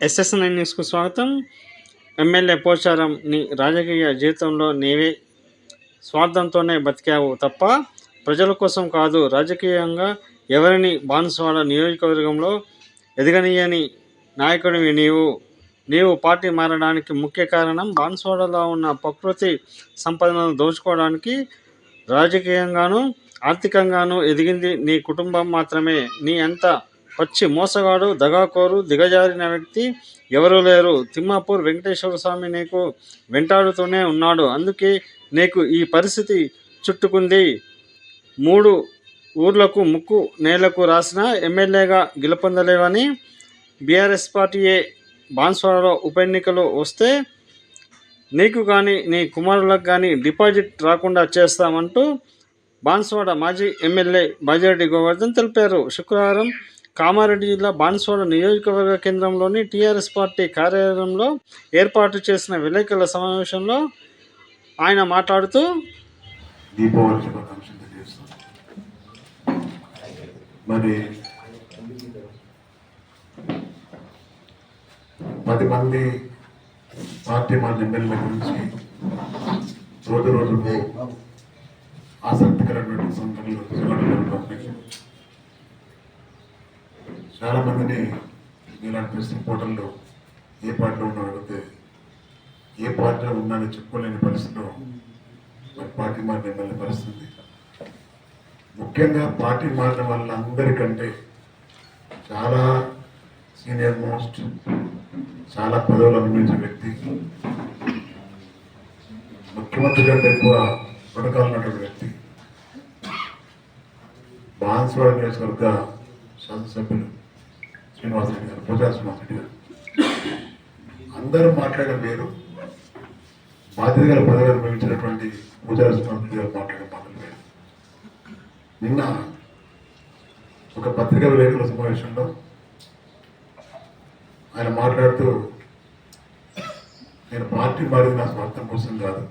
ఎస్ఎస్9 న్యూస్కు స్వాగతం. ఎమ్మెల్యే పోచారం, నీ రాజకీయ జీవితంలో నీవే స్వార్థంతోనే బతికావు తప్ప ప్రజల కోసం కాదు. రాజకీయంగా ఎవరిని బాన్సువాడ నియోజకవర్గంలో ఎదగనీయని నాయకుడివి నీవు పార్టీ మారడానికి ముఖ్య కారణం బాన్సువాడలో ఉన్న ప్రకృతి సంపదలను దోచుకోవడానికి రాజకీయంగానూ ఆర్థికంగానూ ఎదిగింది నీ కుటుంబం మాత్రమే. నీ అంత పచ్చి మోసగాడు, దగాకోరు, దిగజారిన వ్యక్తి ఎవరూ లేరు. తిమ్మాపూర్ వెంకటేశ్వర స్వామి నీకు వెంటాడుతూనే ఉన్నాడు. అందుకే నీకు ఈ పరిస్థితి చుట్టుకుంది. 3 ఊర్లకు ముక్కు నేలకు రాసిన ఎమ్మెల్యేగా గెలుపొందలేవని బీఆర్ఎస్ పార్టీయే బాన్సువాడలో ఉప ఎన్నికలు వస్తే నీకు కానీ నీ కుమారులకు కానీ డిపాజిట్ రాకుండా చేస్తామంటూ బాన్సువాడ మాజీ ఎమ్మెల్యే బాజిరెడ్డి గోవర్ధన్ తెలిపారు. శుక్రవారం కామారెడ్డి జిల్లా బాన్సువాడ నియోజకవర్గ కేంద్రంలోని టీఆర్ఎస్ పార్టీ కార్యాలయంలో ఏర్పాటు చేసిన విలేకరుల సమావేశంలో ఆయన మాట్లాడుతూ, దీపావళి శుభాకాంక్షలు తెలియజేస్తాం. మరి 10 మంది పార్టీ మాజీ ఎమ్మెల్యేల గురించి రోజుకు ఆసక్తికరమైన సంఘటనలు చాలా మందిని ఇలాంటి ప్రశ్న పోటల్లో ఏ పార్టీలో ఉన్నా అడిగితే ఏ పార్టీలో ఉన్నానని చెప్పుకోలేని పరిస్థితిలో మరి పార్టీ మారిన ఎమ్మెల్యే పరిస్థితి. ముఖ్యంగా పార్టీ మారిన వాళ్ళందరికంటే చాలా సీనియర్ మోస్ట్, చాలా పదవులు అనుభవించిన వ్యక్తి, ముఖ్యమంత్రి కంటే ఎక్కువ పథకాలు ఉన్నటువంటి వ్యక్తి, బాన్సువాడ నియోజకవర్గ శాసనసభ్యులు శ్రీనివాసరెడ్డి గారు, పోచారం శ్రీనివాసరెడ్డి గారు. అందరూ మాట్లాడడం వేరు, బాధ్యత గల పదవి అనుభవించినటువంటి పోచారం శ్రీనివాసరెడ్డి గారు మాట్లాడే మాటలు వేరు. నిన్న ఒక పత్రికా విలేకరుల సమావేశంలో ఆయన మాట్లాడుతూ, నేను పార్టీ మారింది నా స్వార్థం కోసం కాదు,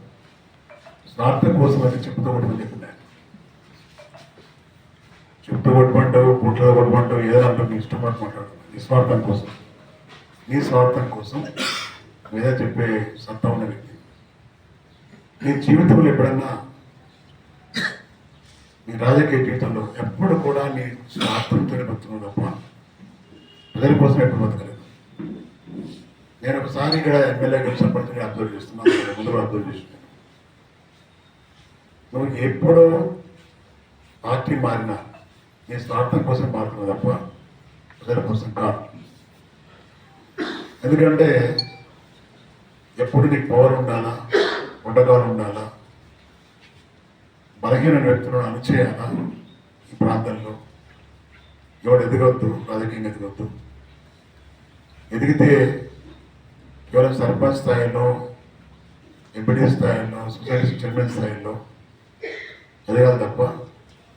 స్వార్థం కోసం అని చెప్తూ కొట్టమని చెప్పినాను. చెప్తూ కొట్టమంటావు, పుట్లో కొట్టమంటావు, ఏదైనా అంటావు, నీ ఇష్టం మాట్లాడు. నిస్వార్థం కోసం, నీ స్వార్థం కోసం మీద చెప్పే సత్తా ఉన్న వ్యక్తి. నీ జీవితంలో ఎప్పుడన్నా, నీ రాజకీయ జీవితంలో ఎప్పుడు కూడా నీ స్వార్థంతో బతుకున్నావు తప్ప ప్రజల కోసం ఎప్పుడు బతకలేదు. నేను ఒకసారి ఇక్కడ ఎమ్మెల్యే గెలిచినప్పటికీ అబ్జర్వ్ చేస్తున్నాను, ముందు అబ్జర్వ్ చేస్తున్నాను. నువ్వు ఎప్పుడో పార్టీ మారినా నీ స్వార్థం కోసం మారుతున్నావు తప్ప ప్రజల కోసం కాదు. ఎందుకంటే ఎప్పుడు నీకు పవర్ ఉండాలా, ఉండగాలు ఉండాలా, బలహీన వ్యక్తులను అణిచేయాలా. ఈ ప్రాంతంలో ఎవడు ఎదగొద్దు, రాజకీయంగా ఎదగొద్దు. ఎదిగితే కేవలం సర్పంచ్ స్థాయిలో, ఎంపీడీ స్థాయిలో, సొసైటీ చైర్మన్ స్థాయిలో ఎదగాలి తప్ప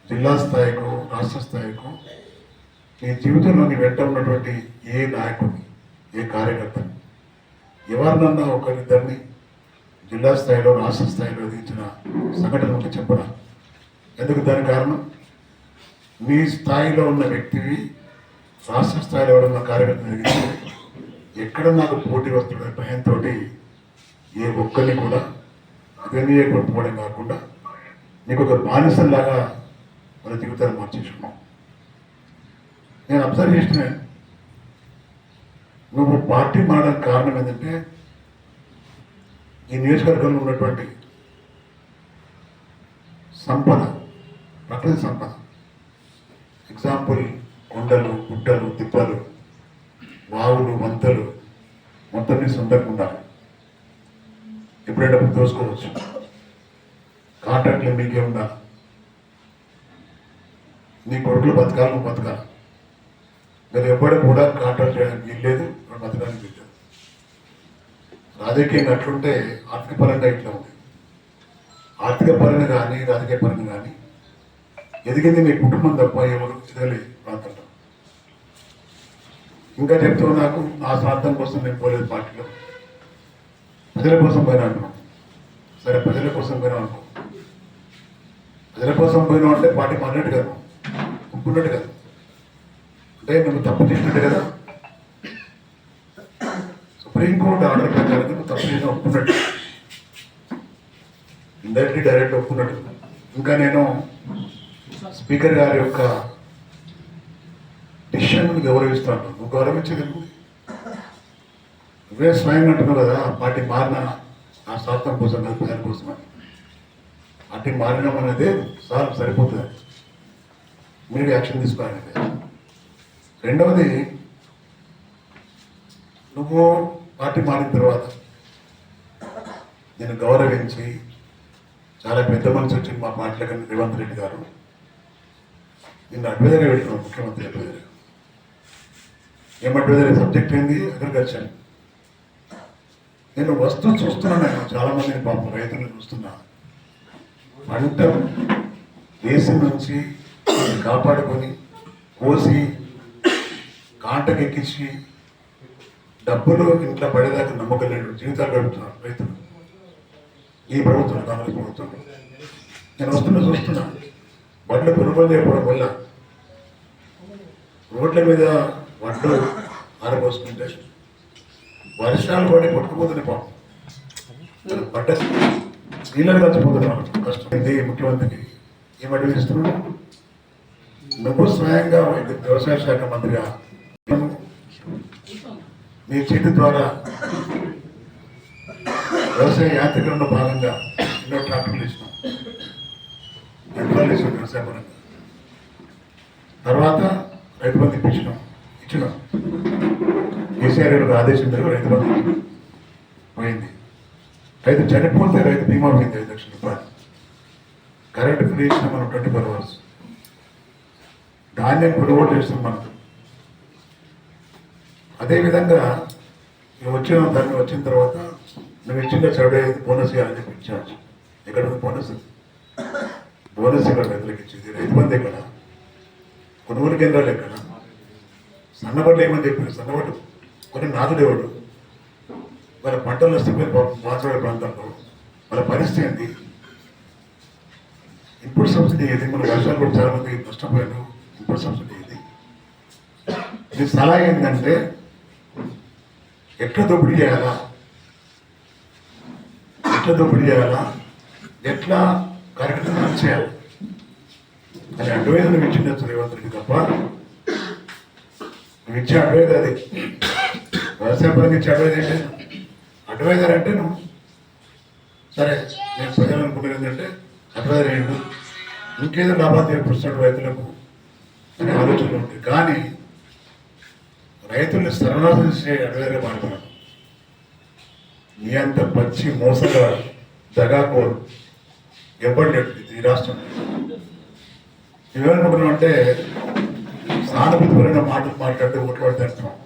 జిల్లా స్థాయికు, రాష్ట్ర స్థాయికు నీ జీవితంలో నీ వెంట ఉన్నటువంటి ఏ నాయకుడిని, ఏ కార్యకర్తని, ఎవరినన్నా ఒకరిద్దరిని జిల్లా స్థాయిలో, రాష్ట్ర స్థాయిలో ఎదిగించిన సంఘటన ఉంటే చెప్పరా? ఎందుకు? దాని కారణం, నీ స్థాయిలో ఉన్న వ్యక్తివి రాష్ట్ర స్థాయిలో ఎవరున్న కార్యకర్తను ఎదిగితే ఎక్కడ నాకు పోటీ వస్తున్న భయంతో ఏ ఒక్కరిని కూడా అదనీయ కొట్టుకోవడం కాకుండా నీకు ఒక బానిసంలాగా మన జీవితాన్ని మార్చేసుకున్నాం. నేను అబ్జర్వ్ చేసిన, నువ్వు పార్టీ మారడానికి కారణం ఏంటంటే ఈ నియోజకవర్గంలో ఉన్నటువంటి సంపద, ప్రకృతి సంపద, ఎగ్జాంపుల్ కొండలు, గుట్టలు, తిప్పలు, వాగులు, వంతలు మొత్తం నీ సొంతంగా ఉండాలి. ఎప్పుడైనా దోసుకోవచ్చు. కాంట్రాక్ట్లు మీకే ఉండాలి. నీ కొడుకులు బతకాలి, నువ్వు బతకాలి. మీరు ఎప్పుడు కూడా కాంట్రాక్ట్ చేయడానికి వీల్లేదు, బతకడానికి వీల్లేదు. రాజకీయంగా అట్లుంటే ఆర్థిక పరంగా ఇట్లా ఉంది. ఆర్థిక పరంగా కానీ రాజకీయ పరంగా కానీ ఎదిగింది మీ కుటుంబం తప్ప ఎవరు ఎదగలేదు ప్రాంతంలో. ఇంకా చెప్తూ నాకు నా స్వార్థం కోసం నేను పోలేదు పార్టీలో, ప్రజల కోసం పోయినా అంటున్నాను. సరే, ప్రజల కోసం పోయినా అనుకో, ప్రజల కోసం పోయినా అంటే పార్టీ మారినట్టు కదా, ఒప్పుకున్నట్టు కదా, అంటే నువ్వు తప్పు చేసినట్టు కదా. సుప్రీంకోర్టు ఆర్డర్ ప్రకారం నువ్వు తప్పు చేసిన ఒప్పుకున్నట్టు, ఇండైరెక్ట్లీ డైరెక్ట్ ఒప్పుకున్నట్టు. ఇంకా నేను స్పీకర్ గారి యొక్క డిసిషన్ గౌరవిస్తాను. నువ్వు గౌరవించేది నువ్వే స్వయంగా అంటున్నావు కదా, పార్టీ మారిన ఆ స్వార్థం కోసం కాదు, ప్రజల కోసం అని. పార్టీ మారినాం అనేది సరిపోతుంది, మీరు యాక్షన్ తీసుకోవాలనేది. రెండవది, నువ్వు పార్టీ మారిన తర్వాత నేను గౌరవించి చాలా పెద్ద మనిషి వచ్చింది మా పార్టీలో కానీ రేవంత్ రెడ్డి గారు నిన్ను అడ్వైజర్గా పెట్టుకున్నాను, ముఖ్యమంత్రి అడ్వైజర్. ఏం అడ్వైజర్? సబ్జెక్ట్ ఏంది? అగ్రికల్చర్. నేను వస్తూ చూస్తున్నాను, నేను చాలామందిని పాపం రైతులను చూస్తున్నా. పంట వేసి నుంచి కాపాడుకొని కోసి కాంటకెక్కించి డబ్బులు ఇంట్లో పడేదాకా నమ్మకం లేని జీవితాలు గడుపుతున్నారు రైతులు ఈ ప్రభుత్వం, కాంగ్రెస్ ప్రభుత్వం. నేను చూస్తున్నా వడ్లు కొనుగోలు చేయకపోవడం వల్ల రోడ్ల మీద వడ్లు ఆరబోసుకుంటే వర్షాలు పడి కొట్టుకుపోతున్నాయి పాపం, పడ్డ నీళ్ళని కలిసిపోతున్నారు. కష్టం ఇది ముఖ్యమంత్రికి ఏమడ్డు ఇస్తున్నాడు? నువ్వు స్వయంగా వ్యవసాయ శాఖ మంత్రిగా నీ చేతి ద్వారా వ్యవసాయ యాంత్రికరణలో భాగంగా ఎన్నో ట్రాక్టర్లు ఇచ్చినాం, యంత్రాలు ఇచ్చినాం వ్యవసాయ పరంగా. తర్వాత రైతు బంధు ఇప్పించినాం. కేసీఆర్ గారు ఆదేశం మేరకు రైతు బంధు పోయింది. రైతు చనిపోతే రైతు బీమా పోయింది 5 లక్షల రూపాయలు. కరెంటు ఫ్రీ ఇచ్చినాం మనం 24 hours. ధాన్యం కొనుగోలు చేస్తాం మనం. అదేవిధంగా వచ్చిన తర్వాత నువ్వు ఇచ్చిన చెడు బోనస్ ఇవ్వాలని చెప్పి ఇచ్చాను. ఎక్కడ ఉంది బోనస్? బోనస్ ఇక్కడ రైతులకు ఇచ్చేది. రైతు బంధు ఎక్కడ? కొనుగోలు కేంద్రాలు ఎక్కడ? సన్నబడ్లు ఏమని చెప్పారు? సన్నబడ్డు కొన్ని నాదుడేవాడు వాళ్ళ పంటలు నష్టపోయిన మాట్లాడే ప్రాంతాల్లో వాళ్ళ పరిస్థితి ఏంటి? ఇన్పుట్ సబ్సిడీ ఏది? మన వర్షాలు కూడా చాలా మంది నష్టపోయారు. ఇన్పుట్ సబ్సిడీ ఏది? ఇది సలహా ఏంటంటే ఎట్లా దోపిడీ చేయాలా, ఎట్లా కార్యక్రమం చేయాలి అని అడ్వైజర్ నువ్వు ఇచ్చిండొచ్చు రేవంత్ రెడ్డి తప్ప. నువ్వు ఇచ్చే అడ్వైజర్ అది వ్యవసాయ పరంగా ఇచ్చే అడ్వైజర్ ఏంటి? అడ్వైజర్ అంటే నువ్వు సరే నేను ప్రజలు అనుకునేది ఏంటంటే అడ్వైజర్ ఏంటి, ఇంకేదో లాభాలు చేకూరుస్తాడు రైతులకు అనే ఆలోచనలు ఉంటాయి. కానీ రైతుల్ని సర్వనాశనం చేసే అడ్వైజర్గా మారుతున్నాను. నీ అంత పచ్చి మోసగా దగాకోరు ఎవరు లేదు ఈ రాష్ట్రంలో. నువ్వేమనుకుంటున్నావు అంటే సానుభూతిపరమైన మాటలు మాట్లాడితే ఓట్లు పడితే అంటున్నాం.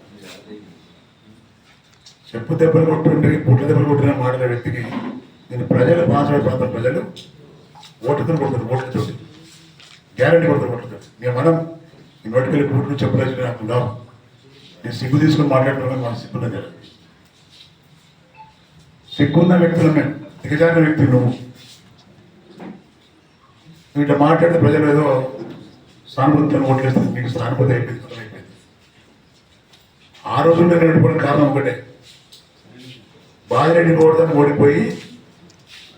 చెప్పు దెబ్బలు కొట్టుంటే పుట్ల దెబ్బలు కొట్టిన మాటల వ్యక్తికి నేను ప్రజలు బాధపడే ప్రాంతం ప్రజలు ఓటుతో కొడుతుంది, ఓట్లతో గ్యారంటీ కొడుతుంది, ఓట్లతో. నేను మనం ఈ నోటికెళ్ళి పుట్లు చెప్పలేదు నాకు లాభం. నేను సిగ్గు తీసుకొని మాట్లాడుతున్నాను, మన సిగ్గున్నది కదా. సిగ్గున్న వ్యక్తులమే, దిగజారిన వ్యక్తి నువ్వు ఇట్లా మాట్లాడితే ప్రజలు ఏదో సానుభూతితో ఓట్లేస్తుంది, నీకు సానుభూతి అయిపోయింది. ఆ రోజుల్లో నేను ఓడిపోయిన కారణం ఒకటే, బాజిరెడ్డి ఓడదని ఓడిపోయి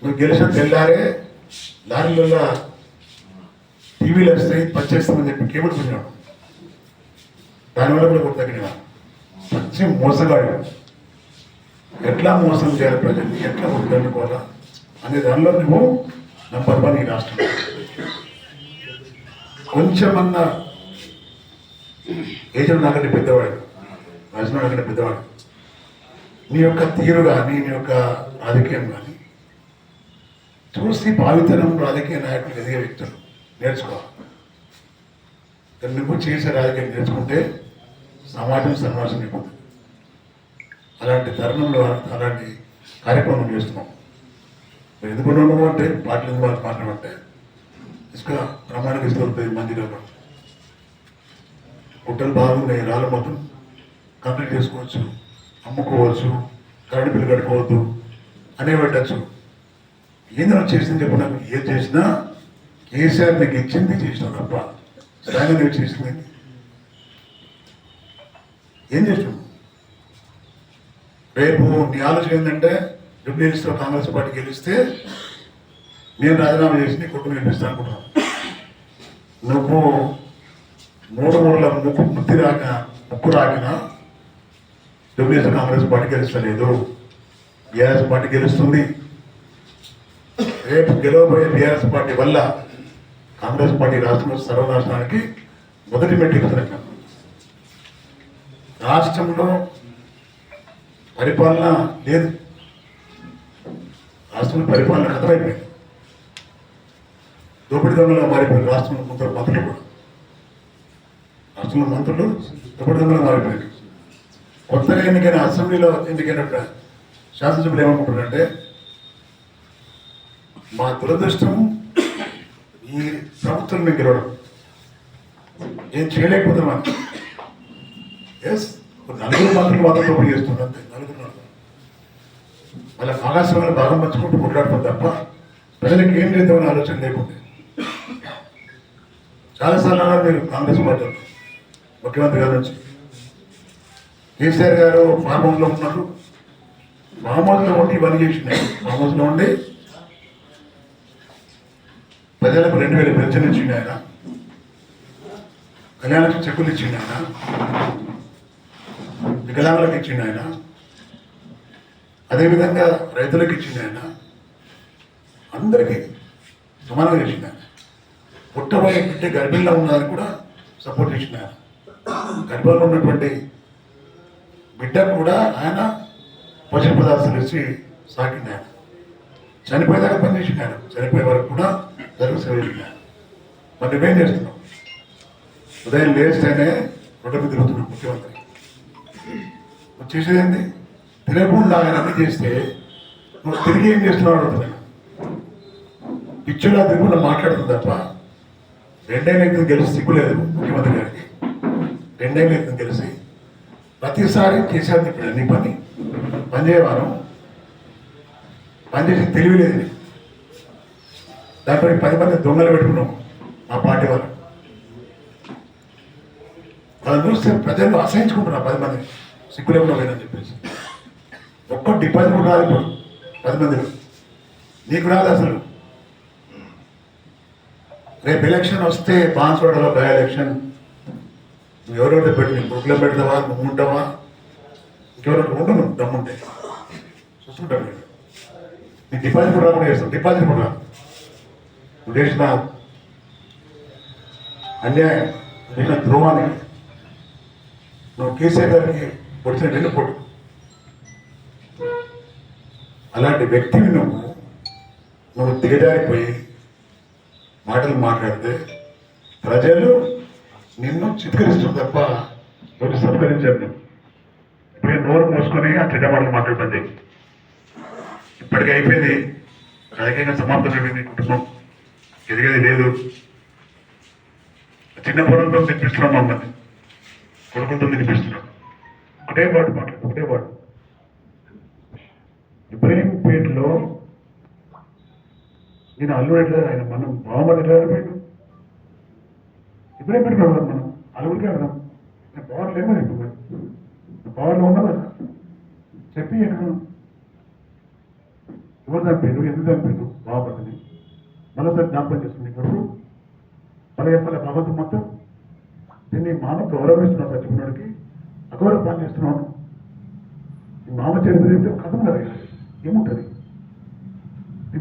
నువ్వు గెలిచిన తెల్లారే లారీలలో టీవీలు వస్తాయి పనిచేస్తామని చెప్పి కేబుల్ పోయినాడు. దానివల్ల కూడా ఒకటి తగ్గిన పచ్చి మోసగాడు. ఎట్లా మోసం చేయాలి ప్రజల్ని, ఎట్లా వద్దనుకోవాలా అనే దానిలో నువ్వు నంబర్ 1 ఈ రాష్ట్రంలో. కొంచెమన్నా ఏజెంట్ నాకంటే పెద్దవాడు, రాజనాడు నాకంటే పెద్దవాడు. నీ యొక్క తీరు కానీ నీ యొక్క రాజకీయం కానీ చూసి భావితరం రాజకీయ నాయకులు ఎదిగే వ్యక్తులు నేర్చుకోవాలి. నువ్వు చేసే రాజకీయం నేర్చుకుంటే సమాజం సన్మాసం అయిపోతుంది. అలాంటి తరుణంలో అలాంటి కార్యక్రమం చేస్తున్నాం. మీరు ఎందుకున్నాము అంటే పార్టీలు ఎందుకు మాట్లాడమంటే ఇసుక ప్రమాణిక ఇసుక దొరుకుతుంది మందిలో, హోటల్ బాగున్నాయి, రాళ్ళ మొత్తం కంప్లీట్ చేసుకోవచ్చు, అమ్ముకోవచ్చు, కరెంటు బిల్లు కట్టుకోవద్దు అనే పెట్టచ్చు. ఏదైనా చేసింది చెప్పు నాకు. ఏం చేసినా కేసీఆర్ నీకు ఇచ్చింది చేసినావు తప్ప స్వయంగా నువ్వు చేసింది ఏం చేసినావు? రేపు నీ ఆలోచన ఏంటంటే జూబ్లీహిల్స్లో కాంగ్రెస్ పార్టీ గెలిస్తే నేను రాజీనామా చేసి నీ కొడుకు గెలిపిస్తాను అనుకుంటున్నాను. నువ్వు మూడు మూడుల ముక్కు రాకిన జూబ్లీహిల్స్ కాంగ్రెస్ పార్టీ గెలుస్తలేదు, బీఆర్ఎస్ పార్టీ గెలుస్తుంది. రేపు గెలవబోయే బీఆర్ఎస్ పార్టీ వల్ల కాంగ్రెస్ పార్టీ రాష్ట్రంలో సర్వనాశనానికి మొదటి మెట్టిస్తున్నట్టు. రాష్ట్రంలో పరిపాలన లేదు, రాష్ట్రంలో పరిపాలన కథమైపోయింది. దోపిడీ దొంగలుగా మారిపోయింది రాష్ట్రంలో మంత్రులు కూడా. రాష్ట్రంలో మంత్రులు దోపిడీ దొంగలుగా మారిపోయింది. కొత్తగా ఎన్నికైన అసెంబ్లీలో ఎన్నికైనప్పుడు శాసనసభ్యులు ఏమనుకుంటారంటే మా దురదృష్టం ఈ ప్రభుత్వం మేము గెలవడం, ఏం చేయలేకపోతున్నాం. ఎస్ నలుగురు మంత్రులు మాత్రం దోపిడీ చేస్తుంది అంతే, నలుగురు వాళ్ళ ఆకాశంలో భాగం పంచుకుంటూ కొట్లాడుతుంది తప్ప ప్రజలకు ఏం చేద్దామని ఆలోచన లేకుండా. చాలాసార్లు అన్నారు మీరు కాంగ్రెస్ పార్టీ ముఖ్యమంత్రి గారి నుంచి. కేసీఆర్ గారు ఫామ్ హౌస్లో ఉన్నారు, ఫామ్ హౌస్లో ఉండి ఇవన్నీ చేసినాయి. ఫామ్ హౌస్లో ఉండి ప్రజలకు 2000 పెన్షన్ ఇచ్చిండు ఆయన, కళ్యాణానికి చెక్కులు ఇచ్చిండు ఆయన, వికలాంగులకు ఇచ్చిండు ఆయన, అదేవిధంగా రైతులకు ఇచ్చిండు ఆయన, అందరికీ సమానంగా చేసిండు ఆయన. పుట్టబోయే బిడ్డ గర్భిణిలో ఉన్నదానికి కూడా సపోర్ట్ చేసిండు ఆయన. గర్భంలో ఉన్నటువంటి బిడ్డకు కూడా ఆయన పోషణ పదార్థాలు ఇచ్చి సాకిండు ఆయన. చనిపోయేదాకా పనిచేసిండు ఆయన, చనిపోయే వరకు కూడా జరుగు సేవ చేసిండు ఆయన. మరి నువ్వేం చేస్తున్నావు? ఉదయం లేస్తేనే రోడ్డు మీద తిరుగుతున్నావు ముఖ్యమంత్రి. నువ్వు చేసేదేంటి? తిరగకుండా ఆయన అన్ని చేస్తే నువ్వు తిరిగి ఏం చేస్తున్నావు అడుగుతున్నాను. పిచ్చులా తిరుగుకుండా మాట్లాడుతుంది తప్ప 2 ఏళ్ళ క్రితం గెలిచి సిగ్గులేదు ముఖ్యమంత్రి గారికి. 2 ఏళ్ళ క్రితం గెలిచి ప్రతిసారి చేసేది ఇప్పుడు అన్ని పని చేయవారు, పనిచేసి తెలియలేదు. దాంట్లో 10 మంది దొంగలు పెట్టుకున్నాం మా పార్టీ వాళ్ళు. వాళ్ళని చూస్తే ప్రజలు అసహించుకుంటున్నారు 10 మంది సిగ్గు లేకుండా పోయిందని చెప్పేసి. ఒక్క డిపాజిట్ కూడా రాదు ఇప్పుడు 10 మందిలో. నీకు రాదు అసలు. రేపు ఎలక్షన్ వస్తే బాన్స్వాడలో బై ఎలక్షన్ నువ్వు ఎవరెవరితో పెట్టి బుక్లో పెడతావా, నువ్వు ఉంటావా, ఇంకెవరైనా ఉండను దమ్ముంటే చూస్తుంటాను. నీ డిపాజిట్ కూడా రాకుండా చేస్తావు. డిపాజిట్ కూడా నువ్వు చేసిన అన్యాయం, చేసిన ద్రోహానికి నువ్వు కేసీఆర్ గారికి పొడిచిన 2 పొట్టు. అలాంటి వ్యక్తిని నువ్వు దిగజారిపోయి మాటలు మాట్లాడితే ప్రజలు నిన్ను చిత్కరిస్తారు తప్ప నువ్వు సత్కరించారు. నువ్వు ఇప్పుడు నోరు మూసుకొని ఆ చెడ్డ మాటలు మాట్లాడుతుంది. ఇప్పటికీ అయిపోయింది, రాజకీయంగా సమాప్తం అయిపోయింది. కుటుంబం ఎదిగేది లేదు. చిన్న పొలంతో తినిపిస్తున్నాం, మమ్మల్ని కొడుకులతో తినిపిస్తున్నాం. ఒకటే పాటు మాట్లాడు, ఒకటే పాటు. ఇబ్రహీంపేటలో నేను అల్లుడు ఎట్లా ఆయన మనం బావమని ఎట్లా ఆడిపోయాడు. ఇబ్రహీంపేటలో ఉన్నాం మనం, అల్లుడికి ఆడదాం. నేను పవర్లో ఏమో ఇప్పుడు పవర్లో ఉన్నా కదా చెప్పి ఎక్కడ ఎవరు చంపారు, ఎందుకు చంపారు బావపడిని మరోసారి జ్ఞాపకం చేస్తుంది. కొడుకు మన చెప్పాలి భగవంతు మొత్తం దీన్ని మామ గౌరవిస్తున్నావు, చచ్చిపోయినోడికి అగౌరవ పని చేస్తున్నాను. ఈ మామ చరిత్ర చెప్తే కథం కదా ఏముంటుంది.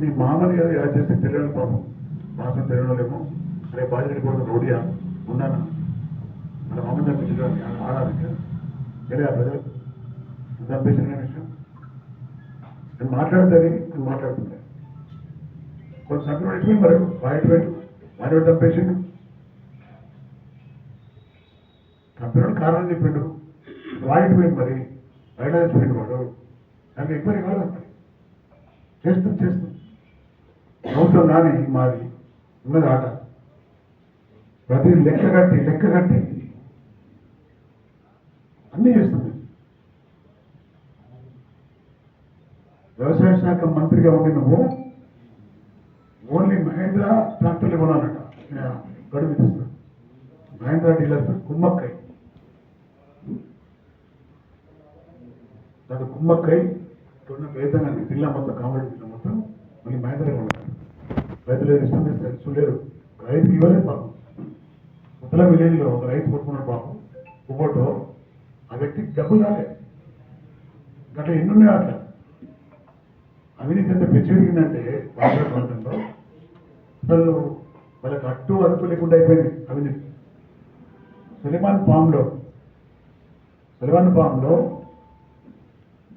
మీ మామని ఎలా చేస్తే తెలియని పాపం మాసం తెలియలేమో. రేపు బాధ్యత కూడా రోడియా ఉన్నాను మన మామ చంపించడానికి ఆడాలి తెలియదు ప్రజలు చంపించిన విషయం. నేను మాట్లాడుతుంది, నేను మాట్లాడుతుంది. కొంచెం సంఖ్యలో ఎటుపోయింది మరి బయట పెట్టు వాడి చంపేసిండు. చంపినోడు కారణం చెప్పిండు, వాడికి పోయింది మరి బయట చచ్చిపోయింది వాడు. దానికి ఎంక్వైరీ కాదు మరి చేస్తాం ప్రభుత్వం కానీ మాది ఉన్నది ఆట. ప్రతి లెక్క కట్టి అన్నీ చేస్తుంది. వ్యవసాయ శాఖ మంత్రిగా ఉండి నువ్వు ఓన్లీ మహేంద్ర ట్రాక్టర్లు కొనాలట గడువు విధిస్తున్నాడు. మహేంద్ర డీలర్స్ కుమ్మక్కై దాని కుమ్మక్కై ఉన్న రైతాంగాన్ని జిల్లా మొత్తం కామారెడ్డి జిల్లా మొత్తం మళ్ళీ మైదానం ఉంటారు. రైతులు ఇష్టం చేస్తారు, చూడలేరు. రైతుకి ఇవ్వలేదు పాపం. ఉత్తర విలేజ్లో ఒక రైతు కొట్టుకున్నాడు పాపం కుమ్మటో, ఆ వ్యక్తికి డబ్బులు రాలే. అట్లా ఎన్నున్నాయి అట్లా. అవినీతి ఎంత పెంచిపోయిందంటే బాగా ప్రాంతంలో అసలు వాళ్ళకి అట్టు అదుపు లేకుండా అయిపోయింది అవినీతి. సులేమాన్ ఫామ్లో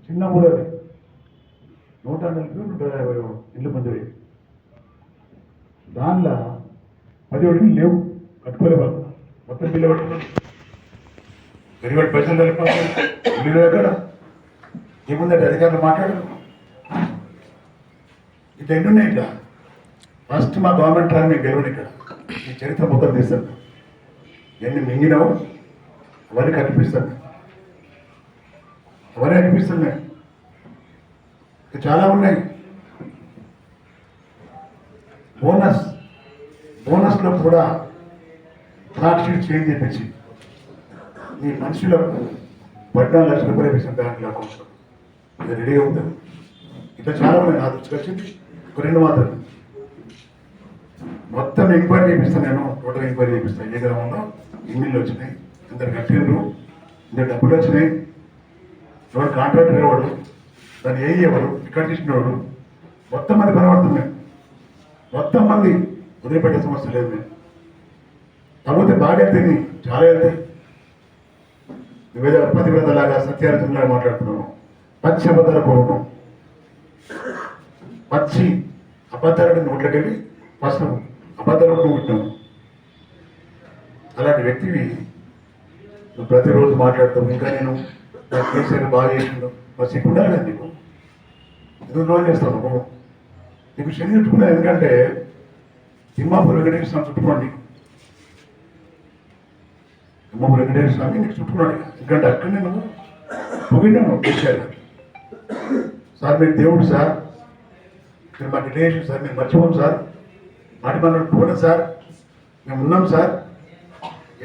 చిన్న ఊరది 140-150 ఇళ్ళు మందిరి. దానిలో 10 ఇళ్ళు లేవు, కట్టుకోలే వాళ్ళు. మొత్తం బిల్లు పట్టుకున్నారు. పెరిగాడు పైసలు తెలిపాలి ఇల్లు ఎక్కడ ఏముందంటే అధికారులు మాట్లాడరు. ఇట్లా ఎన్నున్నాయి ఇట్లా. ఫస్ట్ మా గవర్నమెంట్ రాని మీకు గెలవని ఇక్కడ ఈ చరిత్ర మొత్తం తీస్తాను. ఎన్ని మింగినావు అవన్నీ కనిపిస్తాను, అవన్నీ కనిపిస్తున్నాయి. చాలా ఉన్నాయి. బోనస్లో కూడా ఫ్లాట్ షీట్ చేంజ్ చేయించి ఈ మనుషులకు 14 లక్షల రూపాయలు వేపిస్తాం బ్యాంకుల అకౌంట్లో. ఇది రెడీగా ఉంటుంది. ఇట్లా చాలా ఉన్నాయి. నా దృష్టికి వచ్చింది ఒక 2 మాత్రం. మొత్తం ఎంక్వైరీ చేపిస్తాను నేను, టోటల్ ఎంక్వైరీ చేపిస్తాను. ఏ గ్రామంలో ఇల్లు వచ్చినాయి, అందరు కట్టిండ్రు, ఇంత డబ్బులు వచ్చినాయి, ఎవరు కాంట్రాక్టర్ ఎవడు, దాన్ని ఏ ఎవరు, ఇక్కడ తీసినవాడు, మొత్తం మంది కనబడుతున్నాయి. మొత్తం మంది వదిలిపెట్టే సమస్య లేదు. నేను కాకపోతే బాగా వెళ్తాయి, చాలా వెళ్తాయి. నువ్వేదో పతివ్రతలాగా సత్యార్థంలాగా మాట్లాడుతున్నావు. పచ్చి అబద్ధాల కోపం, పచ్చి అబద్ధాలను నోట్లోకి వెళ్ళి ఫస్ట్ అబద్ధాలు పుట్టినావు. అలాంటి వ్యక్తివి నువ్వు ప్రతిరోజు మాట్లాడతావు. ఇంకా నేను నా కేసీఆర్ బాగా చేసిండు, మరి సిగ్గుండాలి కదా నీకు. ఎందుకు రోజు చేస్తావు నువ్వు? నీకు శని చుట్టుకున్నా. ఎందుకంటే తిమ్మాపూర్ వెంకటేశ్వర స్వామి చుట్టుకోండి. తిమ్మాపూర్ వెంకటేశ్వర స్వామి నీకు చుట్టుకున్నాడు. ఎందుకంటే అక్కడనే నువ్వు పొగిడినావు కేసీఆర్. సార్ మీరు దేవుడు సార్, మీరు మాకు రిలేషన్ సార్, మేము మర్చిపోం సార్, మాటి మనం పోయినా సార్, మేము ఉన్నాం సార్.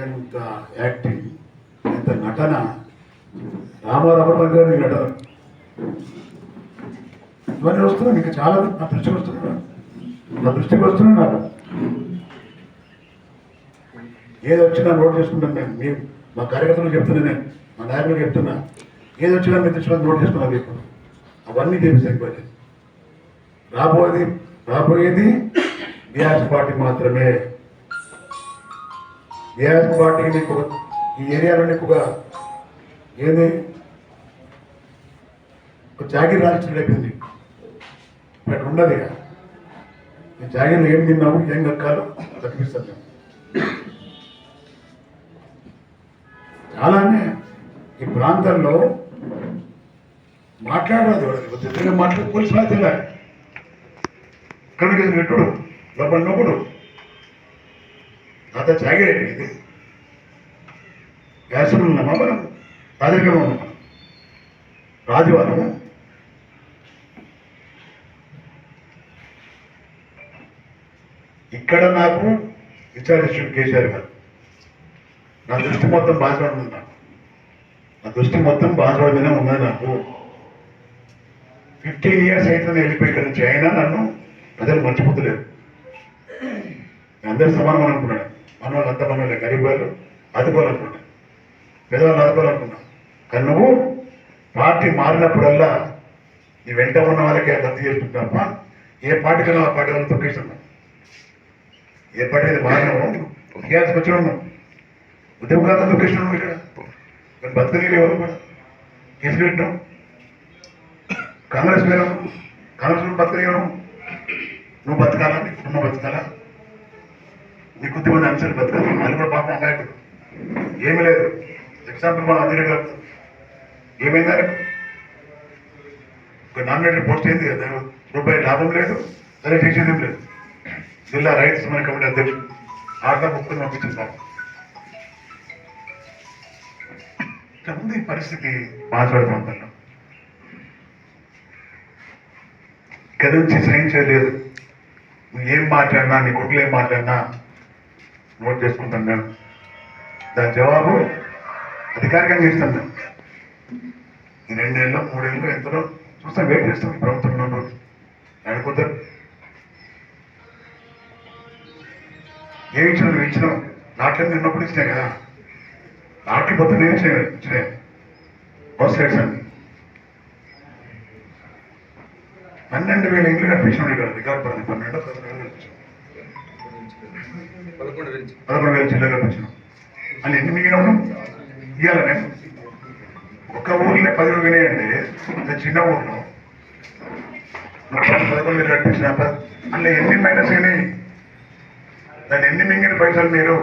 ఎంత యాక్టింగ్, ఎంత నటన. రామారావు గారు నీ నటన ఇవన్నీ వస్తున్నాయి. ఇంకా చాలా నా దృష్టికి వస్తున్నాయి. నాకు ఏది వచ్చినా నోట్ చేసుకుంటాను నేను. మీరు మా కార్యకర్తలు చెప్తున్నా, నేను మా నాయకులు చెప్తున్నా, ఏది వచ్చినా మీ దృష్టిలో నోట్ చేసుకున్నా. మీకు అవన్నీ తెలిసి రాబోయేది బీఆర్ఎస్ పార్టీ మాత్రమే. బీఆర్ఎస్ పార్టీ నీకు ఈ ఏరియాలో నీకుగా ఏది ఒక జాగిర్ రాజకీయం అయిపోయింది. అక్కడ ఉండదు. ఇక ఈ జాగిర్లో ఏం తిన్నావు, ఏం కక్కాలో తప్పిస్తాను. చాలానే ఈ ప్రాంతంలో మాట్లాడరాదు. మాట్లాడే పోలీసు వాళ్ళు తెలియాలి. ఇక్కడికి నెట్టుడు లోపల నొప్పుడు అంత జాగిర్ అయిపోయింది. వ్యాసం ఉన్నామా మనం, రాజకీయంలో ఉన్నామా, రాజువారము. ఇక్కడ నాకు విచారిస్తుడు కేసీఆర్ గారు. నా దృష్టి మొత్తం బాధపడి ఉంది. నా దృష్టి మొత్తం బాధపడి మీద ఉన్నది. నాకు 15 years అయితే వెళ్ళిపోయి ఇక్కడ నుంచి. అయినా నన్ను ప్రజలు మర్చిపోతలేరు. అందరూ సమానం అనుకున్నాడు. మన వాళ్ళు అంత మన వాళ్ళు గరీబ్ వాళ్ళు ఆదుకోవాలనుకున్నాను, పేదవాళ్ళు ఆదుకోవాలనుకున్నాను. కానీ నువ్వు పార్టీ మారినప్పుడల్లా నీ వెంట ఉన్న వాళ్ళకే రద్దు చేసుకుంటున్నావా? ఏ పార్టీకైనా ఆ పార్టీ వాళ్ళు తొక్కేస్తున్నావు. ఏ పార్టీ అయితే మారినావు, టీఆర్ఎస్కి వచ్చి ఉన్నావు, ఉద్యమకాలంలో తొక్కేస్తున్నావు. ఇక్కడ కానీ బతకనీళ్ళు ఎవరు కూడా కేసు పెట్టినావు. కాంగ్రెస్ పోయినావు, కాంగ్రెస్ బతకలేవు. నువ్వు బతకాలా, నీ కుటుంబం బతకాలా, నీ కొద్దిమంది అంశాలు బతకాలి. అది కూడా పాపం అమాయకుడు. ఏమీ లేదు. ఎగ్జాంపుల్ మన అందరి గారు ఏమైందా, ఒక నామినేటెడ్ పోస్ట్ అయింది కదా, రూపాయి లాభం లేదు, సరే చేసేది ఏం లేదు. జిల్లా రైతు సమన్వయ కమిటీ అధ్యక్షుడు 6 ముక్కుని పంపించింది. పాపం ఇట్లా ఉంది పరిస్థితి మాట్లాడే ప్రాంతంలో. ఇక్కడ నుంచి సహించలేదు. నువ్వు ఏం మాట్లాడినా, నీ కొడుకులు ఏం మాట్లాడినా నోట్ చేసుకుంటాను నేను. దాని జవాబు అధికారికంగా ఇస్తాను నేను. ఈ 2 ఏళ్ళు 3 ఏళ్ళు ఎంతలో చూస్తాం, వెయిట్ చేస్తాం ఈ ప్రభుత్వంలో ఆడుకుంటారు. ఏమి ఇచ్చినా నువ్వు ఇచ్చినావు, నాట్యం నిన్నప్పుడు ఇచ్చినాయి కదా, నాట్లు మొత్తం నేను ఇచ్చినాయి బస్ రేట్స్ అన్ని 12,000 ఇండ్లు కనిపించినాడు ఇక్కడ రికార్డు 11,000 చిల్లర కనిపించినాం. అని ఎన్ని మిగిలిన ఇవ్వాలి నేను ఒక్క ఊర్లో 10 వినాయండి, చిన్న ఊర్లో 11,000 కనిపించిన అందులో ఎన్ని మైనస్ అయినాయి, దాన్ని ఎన్ని మింగిన పైసలు మీరు.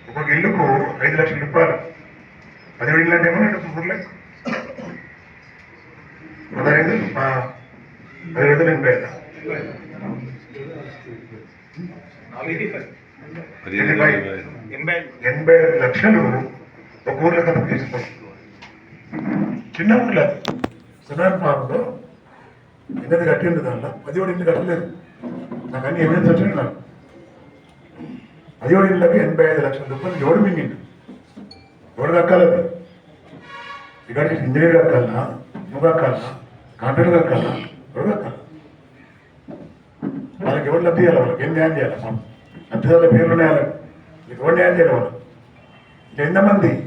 ఒక్కొక్క ఇల్లుకు 5 లక్షల రూపాయలు, 10 ఇళ్ళు అంటే ఏమో ఊర్లో 80 లక్షలు ఒక ఊర్లో కథ తీసుకోండి. చిన్న ఊర్లో సునాన్ ఫార్మ్లో 8 కట్టింది, దాంట్లో 17 ఇల్లు కట్టలేదు. నాకు అన్ని ఎవిడెన్స్ వచ్చింది. నాకు 17 ఇళ్ళకి 85 లక్షల రూపాయలు ఎవడు మింగిండు, ఎవడు కక్కాలేదు. ఇక్కడికి ఇంజనీర్ కక్కాలన్నా, నువ్వు కక్కాలన్నా, కాంట్రాక్టర్ కక్కాలన్నా, ఎవరు కక్కాలి? వాళ్ళకి ఎవరు లబ్ధి చేయాలి, వాళ్ళకి ఏం న్యాయం చేయాలి? మనం లబ్ధిదారుల పేర్లు ఉన్నాయాలి, మీకు ఎవరు న్యాయం చేయాలి? వాళ్ళు ఎంతమందికి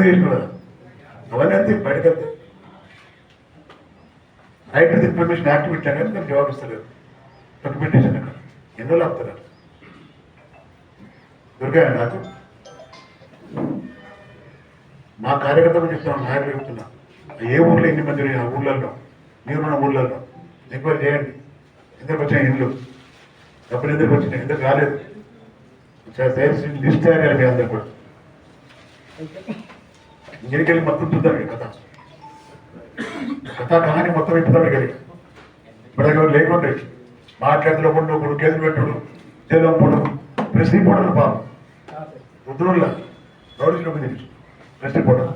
చేసిన కదా అవన్నీ అంతే బయటకు వెళ్తే రైట్ టు ఇన్ఫర్మేషన్ యాక్ట్ పెట్టాను కానీ నాకు జవాబు ఇస్తలేదు. డాక్యుమెంటేషన్ అక్కడ ఎన్నో ఆపుతారు దొరికాయా నాకు. మా కార్యకర్తలు చెప్తున్నాను, నాయకులు చెప్తున్నా, ఏ ఊర్లో ఎన్ని మంది ఆ ఊళ్ళల్లో మీరున్న ఊళ్ళల్లో ఎంక్వైరీ చేయండి. ఎందుకు వచ్చాయి ఇండ్లు, డబ్బులు ఎందుకు వచ్చినాయి, ఎందుకు రాలేదు, లిస్ట్ తయారు మీ అందరు కూడా. ఇంజనీర్కి వెళ్ళి మొత్తం చూద్దాం కథా కహాని మొత్తం ఇప్పుదాం కలిగి ఇప్పుడు లేకుండే మాట్లాడుతూ ఒకడు కేసులు పెట్టుడు, జైలంపుడు, ప్రెస్ రిపోర్టర్లు పాపం రుద్రుల్లా గౌరవ ప్రెస్ రిపోర్టర్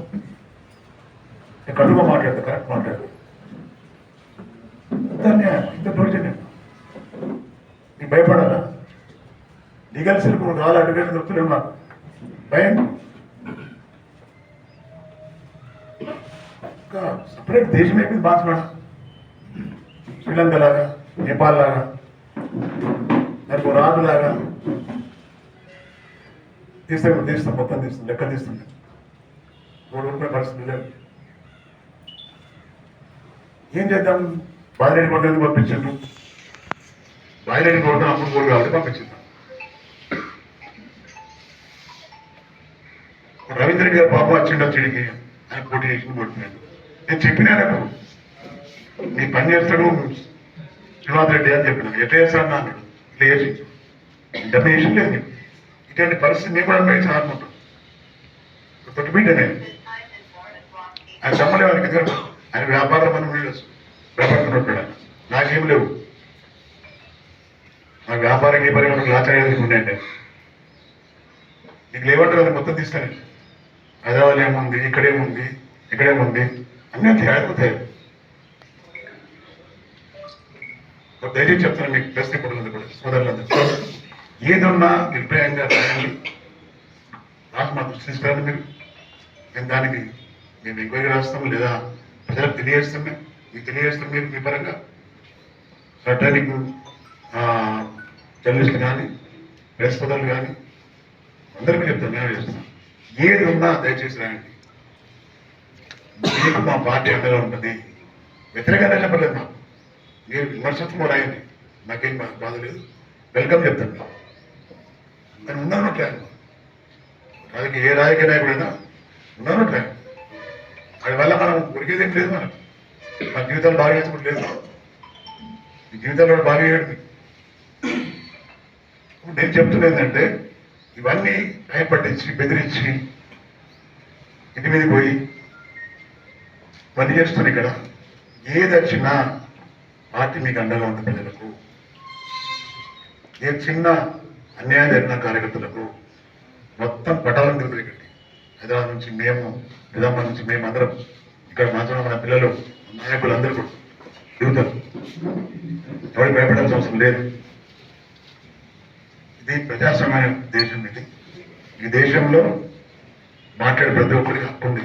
కడుగా మాట్లాడతా, కరెక్ట్ మాట్లాడదు. ఇంత దౌర్జన్యం నీకు భయపడాలా? లీగల్ సెల్ రాళ్ళు అడ్వకేట్ దొరుకుతలేవు నాకు భయం. ఇంకా సపరేట్ దేశం అయిపోయింది బాన్స్వాడ, శ్రీలంక లాగా, నేపాల్ లాగా, దానికి రాజు లాగా తీస్తాం మొత్తం తీస్తాం, లెక్క తీస్తుండే 3 రూపాయల పరిస్థితి లేదు. ఏం చేద్దాం? బాయిరెడ్డి కొట్టేందుకు పంపించారు, బాయిరెడ్డి కొట్టడం అప్పుడు కోరు కాబట్టి పంపించింది. రవీంద్ర రెడ్డి గారు పాపం వచ్చిండు, చెడికి ఆయన పోటీ చేసి కొట్టినాడు. నేను చెప్పినా నాకు నీ పని చేస్తాడు శ్రీనివాస్ రెడ్డి అని చెప్పిన, ఎట్లా చేస్తాను అన్నాడు. ఇట్లా చేసి డబ్బు చేసి లేదు. ఇటువంటి పరిస్థితి నేను కూడా అనుభవించి అనుకుంటాను. తొట్టిబిడ్డ నేను ఆయన సమ్మలే వారికి ఆయన వ్యాపారం మనం వ్యాపారం నాకేం లేవు. నాకు వ్యాపారం ఏ పరిమాణం ఆచార్యాలు ఉన్నాయంటే నీకు లేవంటారు, అది మొత్తం తీస్తాను. హైదరాబాద్ ఏముంది, ఇక్కడేముంది అన్నీ తేలిపోతాయి. దయచేసి చెప్తాను మీకు, ప్రెస్ రిపోర్టర్లందరూ కూడా, సోదరులందరూ, ఏదన్నా నిర్భయంగా రాయండి, నాకు మా దృష్టి తీసుకురండి మీరు. నేను దానికి మేము ఎంక్వైరీ రాస్తాము, లేదా ప్రజలకు తెలియజేస్తామే, మీకు తెలియజేస్తాం. మీరు మీ పరంగా చట్టానికి జర్నలిస్టులు కానీ, ప్రెస్ సోదరులు కానీ అందరికీ చెప్తాను, నేను చేస్తాను. ఏది ఉన్నా దయచేసి రాయండి. మీకు మా పార్టీ అండగా ఉంటుంది. వ్యతిరేకంగా చెప్పలేదు నాకు, మీరు విమర్శించుకో రాయండి, నాకేం బాధ లేదు, వెల్కమ్ చెప్తాను. కానీ ఉన్నాను ట్రాక్, రాజకీయ ఏ రాజకీయ నాయకుడైనా ఉన్నాను ట్రాక్. వాడి వల్ల మనం ఉరికేదేం లేదు, మన జీవితాలు బాగా చేసుకోవట్లేదు, ఈ జీవితాలు బాగా చేయడం. నేను చెప్తున్నా ఏంటంటే ఇవన్నీ భయపట్టించి బెదిరించి ఇంటి మీదకి పోయి పని చేస్తుంది. ఇక్కడ ఏది వచ్చినా పార్టీ మీకు అండగా ఉంటుంది. ప్రజలకు ఏ చిన్న అన్యాయం జరిగిన కార్యకర్తలకు మొత్తం పటాలను తిరుగుతుంది. ఇక్కడికి హైదరాబాద్ నుంచి మేము, నిజామాబాద్ నుంచి మేము అందరం, ఇక్కడ మాత్రం మన పిల్లలు, నాయకులు అందరూ కూడా తిరుగుతారు. ఎవరికి భయపడాల్సిన అవసరం లేదు. ఇది ప్రజాస్వామ్య దేశం. ఇది ఈ దేశంలో మాట్లాడే ప్రతి ఒక్కరికి హక్కు ఉంది,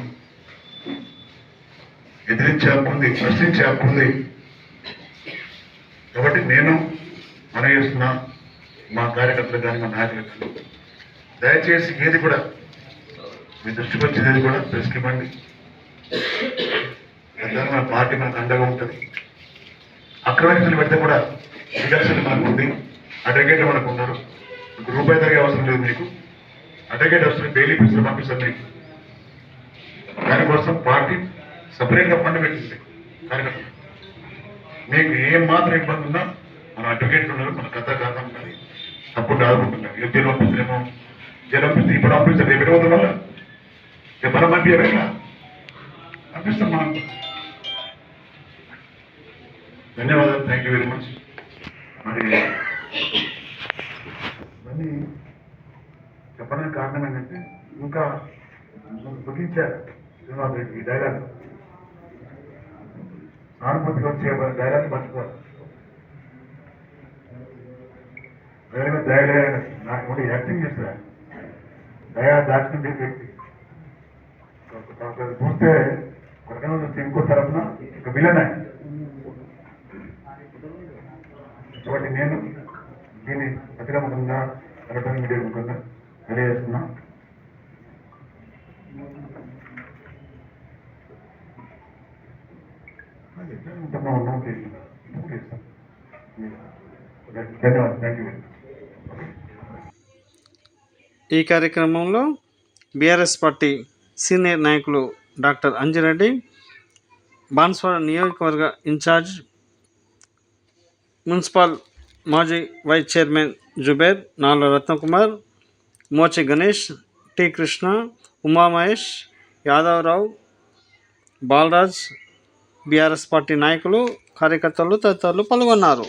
ఎదిరించే హక్కు ఉంది, ప్రశ్నించే హక్కు ఉంది. కాబట్టి నేను మనం చేస్తున్నా మా కార్యకర్తలు కానీ మా నాయకులు కానీ దయచేసి ఏది కూడా మీ దృష్టికి వచ్చేది కూడా ప్రెస్కి ఇవ్వండి. మన పార్టీ మనకు అండగా ఉంటుంది. అక్రమేషన్లు పెడితే కూడా లీగల్షన్ మనకు ఉంది, అడ్వకేట్లు మనకు ఉన్నారు. మీకు రూపాయి తగ్గే అవసరం లేదు. మీకు అడ్వకేట్ అవసరం, బెయిలీ పిలుచులు పంపిస్తారు. మీకు దానికోసం పార్టీ సపరేట్గా ఫండ్ పెట్టింది కార్యకర్తలు. మీకు ఏం మాత్రం ఇబ్బంది ఉన్నా మన అడ్వకేట్లు ఉన్నారు, మన కథ కాదా ఉన్నది, తప్పుడు ఆదుకుంటున్నారు. ఇక జైలు పంపిస్తేనేమో జైలు పంపిస్తే ఇప్పుడు పంపిస్తారు, రేపు పెట్టవద్దు వల్ల మనం పంపించలేక పంపిస్తాం మనం. ధన్యవాదాలు, థ్యాంక్ యూ వెరీ మచ్. మరి ఇవన్నీ చెప్పడానికి కారణం ఏంటంటే ఇంకా గుర్తించారు శ్రీనివాస్ రెడ్డి ఈ డైలాగ్ సానుభూతిగా వచ్చే డైలాగ్ మర్చిపోరు. వేరే దయలే నాకు కూడా యాక్టింగ్ చేస్తారు. దయా దాచిన వ్యక్తి చూస్తే కొరకన చూస్తే ఇంకో తరఫున ఒక విలన్. కాబట్టి నేను దీన్ని అతిరమంగా ఎలక్ట్రానిక్ మీడియా ముఖంగా తెలియజేస్తున్నా. ధన్యవాదాలు, థ్యాంక్ యూ. ఈ కార్యక్రమంలో బీఆర్ఎస్ పార్టీ సీనియర్ నాయకులు డాక్టర్ అంజిరెడ్డి, బాన్స్వాడ నియోజకవర్గ ఇన్ఛార్జ్, మున్సిపల్ మాజీ వైస్ చైర్మన్ జుబేర్, నాలుగు Ratnakumar, Mochi Ganesh, T Krishna, Umamahesh, Yadavarao, Balaraj, BRS party నాయకులు, కార్యకర్తలు తదితరులు పాల్గొన్నారు.